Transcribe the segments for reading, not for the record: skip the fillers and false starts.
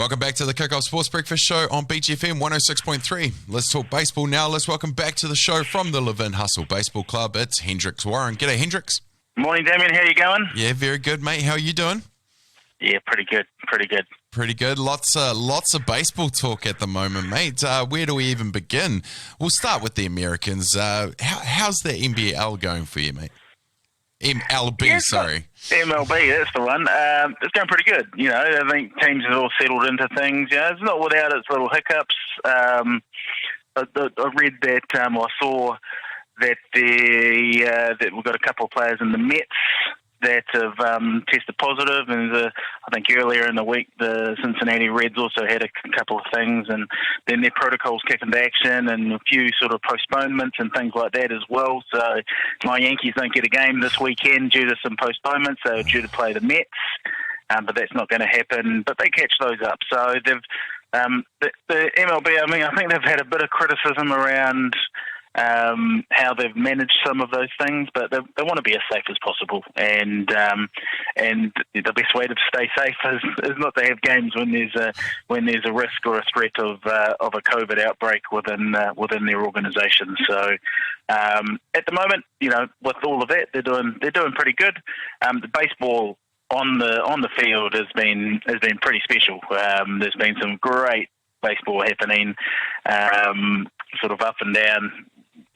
Welcome back to the Kickoff Sports Breakfast Show on BGFM 106.3. Let's talk baseball now. Let's welcome back to the show from the Levin Hustle Baseball Club. It's Hendrix Warren. G'day, Hendrix. Morning, Damian. How you going? Yeah, very good, mate. How are you doing? Yeah, pretty good. Pretty good. Lots of baseball talk at the moment, mate. Where do we even begin? We'll start with the Americans. How's the NBL going for you, mate? MLB, sorry. MLB, that's the one. It's going pretty good. You know, I think teams have all settled into things. You know, it's not without its little hiccups. I read that, I saw that that we've got a couple of players in the Mets that have tested positive, and I think earlier in the week the Cincinnati Reds also had a couple of things, and then their protocols kick into action, and a few sort of postponements and things like that as well. So my Yankees don't get a game this weekend due to some postponements. They were due to play the Mets, but that's not going to happen. But they catch those up. So they've the MLB. I mean, I think they've had a bit of criticism around how they've managed some of those things, but they want to be as safe as possible, and the best way to stay safe is not to have games when there's a risk or a threat of a COVID outbreak within their organisation. So at the moment, you know, with all of that, they're doing pretty good. The baseball on the field has been pretty special. There's been some great baseball happening, sort of up and down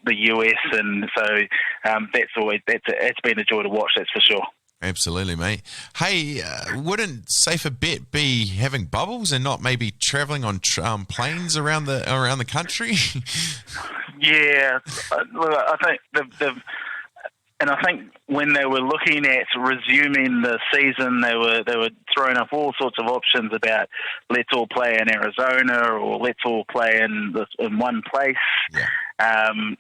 the US, and so it's been a joy to watch, that's for sure. Absolutely, mate. Hey, wouldn't safer bet be having bubbles and not maybe travelling on planes around the country? Yeah, I think and I think when they were looking at resuming the season, they were throwing up all sorts of options about let's all play in Arizona or let's all play in one place. Yeah.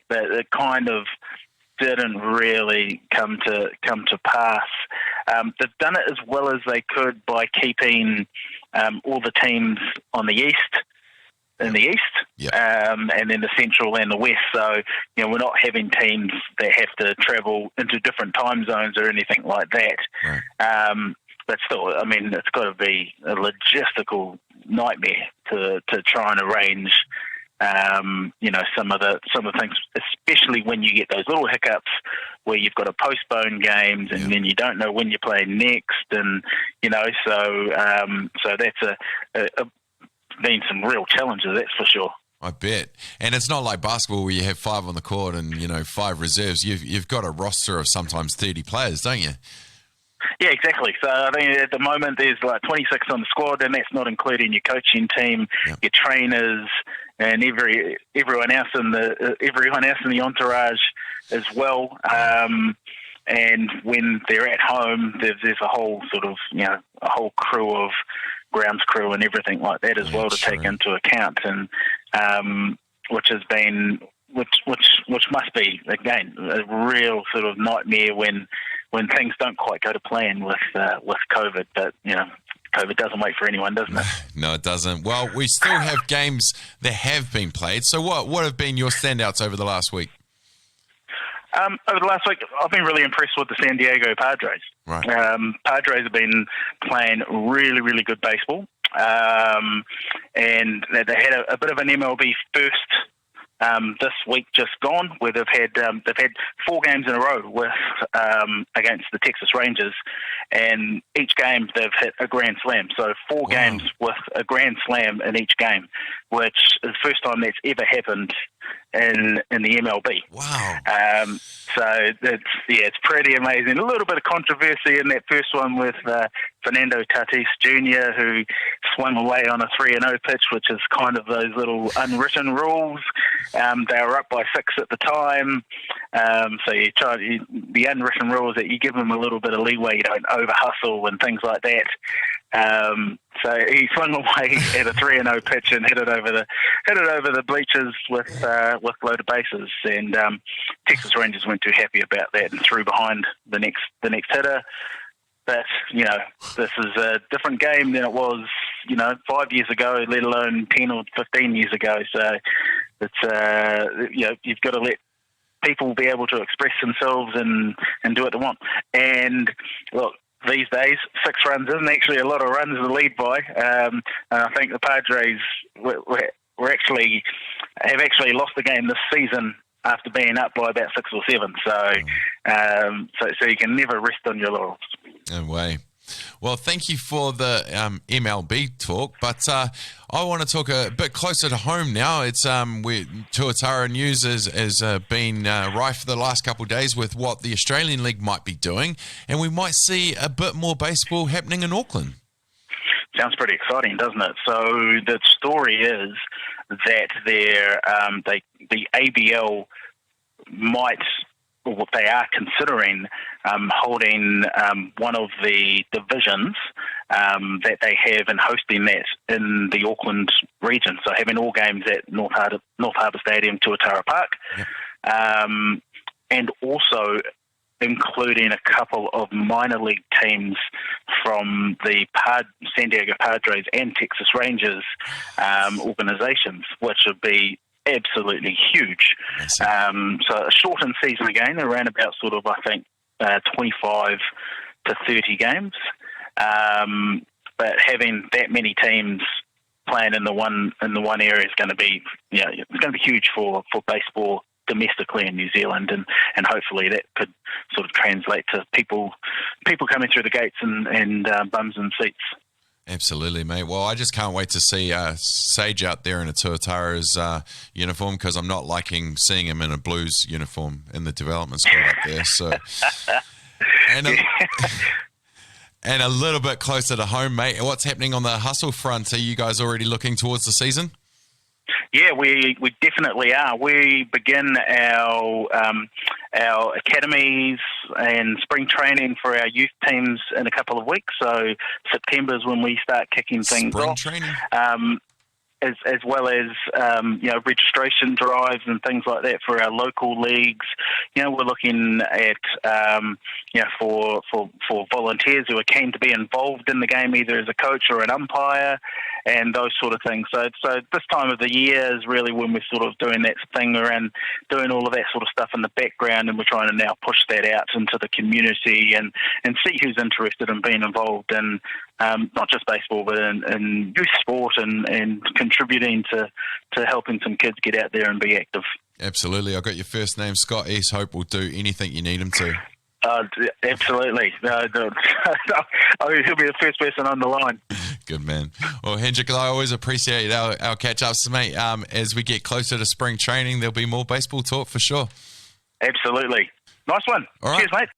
But it kind of didn't really come to pass. They've done it as well as they could by keeping all the teams on the east. In the east, yep. And then the central and the west. So, you know, we're not having teams that have to travel into different time zones or anything like that. Right. But still, I mean, it's got to be a logistical nightmare to try and arrange, you know, some of the things, especially when you get those little hiccups where you've got to postpone games and then you don't know when you're playing next, and you know, so that's been some real challenges, that's for sure. I bet. And it's not like basketball where you have 5 on the court and, you know, 5 reserves. You've got a roster of sometimes 30 players, don't you? Yeah, exactly. So I think at the moment there's like 26 on the squad, and that's not including your coaching team, your trainers, and everyone else in the entourage as well. And when they're at home, there's a whole sort of, you know, a whole crew of grounds crew and everything like that as well to take into account, and which must be, again, a real sort of nightmare when things don't quite go to plan with COVID. But you know, COVID doesn't wait for anyone, doesn't it? No, it doesn't. Well, we still have games that have been played. So what have been your standouts over the last week? Over the last week, I've been really impressed with the San Diego Padres. Right. Padres have been playing really, really good baseball, and they had a bit of an MLB first this week just gone, where they've had 4 games in a row with against the Texas Rangers, and each game they've hit a grand slam. So 4 games with a grand slam in each game, which is the first time that's ever happened in the MLB. Wow. So it's pretty amazing. A little bit of controversy in that first one with Fernando Tatis Jr., who swung away on a 3-0 pitch, which is kind of those little unwritten rules. They were up by 6 at the time. So the unwritten rule is that you give them a little bit of leeway, you don't over hustle and things like that. So he swung away at a 3-0 pitch and hit it over the bleachers with loaded bases, and Texas Rangers weren't too happy about that and threw behind the next hitter. But you know, this is a different game than it was, you know, 5 years ago, let alone 10 or 15 years ago. So it's you know, you've got to let people be able to express themselves and do what they want. And look, these days. 6 runs isn't actually a lot of runs to lead by, and I think the Padres have actually lost the game this season after being up by about 6 or 7. So you can never rest on your laurels. No way. Well, thank you for the MLB talk, but I want to talk a bit closer to home now. It's Tuatara news has been rife for the last couple of days with what the Australian League might be doing, and we might see a bit more baseball happening in Auckland. Sounds pretty exciting, doesn't it? So the story is that the ABL might, or what they are considering, holding one of the divisions that they have and hosting that in the Auckland region. So having all games at North Harbour Stadium, Tuatara Park, and also including a couple of minor league teams from the San Diego Padres and Texas Rangers organizations, which would be absolutely huge. So a shortened season again, around about sort of, I think, 25 to 30 games. But having that many teams playing in the one area is going to be, it's going to be huge for baseball domestically in New Zealand, and hopefully that could sort of translate to people coming through the gates and bums and seats. Absolutely, mate. Well, I just can't wait to see Sage out there in a Tuatara's uniform, because I'm not liking seeing him in a Blues uniform in the development squad up there. So, and a little bit closer to home, mate. What's happening on the hustle front? Are you guys already looking towards the season? Yeah, we definitely are. We begin our academies and spring training for our youth teams in a couple of weeks. So September is when we start kicking things off. Spring training. As well as registration drives and things like that for our local leagues. We're looking at for volunteers who are keen to be involved in the game, either as a coach or an umpire, and those sort of things. So this time of the year is really when we're sort of doing that thing around doing all of that sort of stuff in the background, and we're trying to now push that out into the community and see who's interested in being involved in not just baseball, but in youth sport and contributing to helping some kids get out there and be active. Absolutely. I've got your first name, Scott East. Hope will do anything you need him to. Absolutely. He'll be the first person on the line. Good man. Well, Hendrix, I always appreciate our catch-ups, mate. As we get closer to spring training, there'll be more baseball talk for sure. Absolutely. Nice one. All right. Cheers, mate.